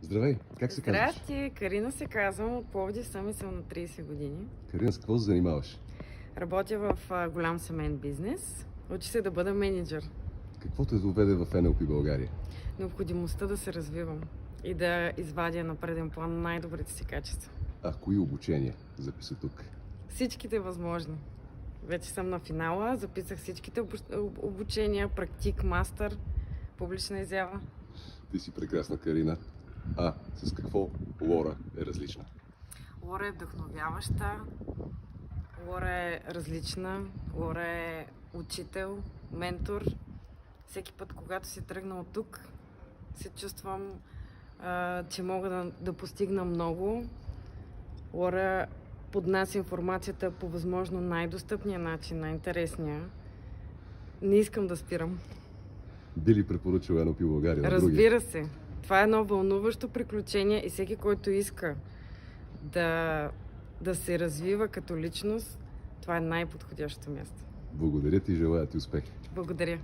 Здравей, как се казваш? Здрасти, Карина се казвам, от Пловдив съм и съм на 30 години. Карина, с какво се занимаваш? Работя в голям семейен бизнес. Учи се да бъда менеджер. Какво те доведе в NLP България? Необходимостта да се развивам и да извадя на преден план най-добрите си качества. А кои обучения записа тук? Всичките възможни. Вече съм на финала, записах всичките обучения, практик, мастър, публична изява. Ти си прекрасна, Карина. А с какво Лора е различна? Лора е вдъхновяваща, Лора е различна, Лора е учител, ментор. Всеки път, когато си тръгна от тук, се чувствам, че мога да постигна много. Лора поднася информацията по възможно най-достъпния начин, най-интересния. Не искам да спирам. Би ли препоръчал NLP България на други? Разбира се. Това е едно вълнуващо приключение и всеки, който иска да се развива като личност, това е най-подходящото място. Благодаря ти и желая ти успех. Благодаря.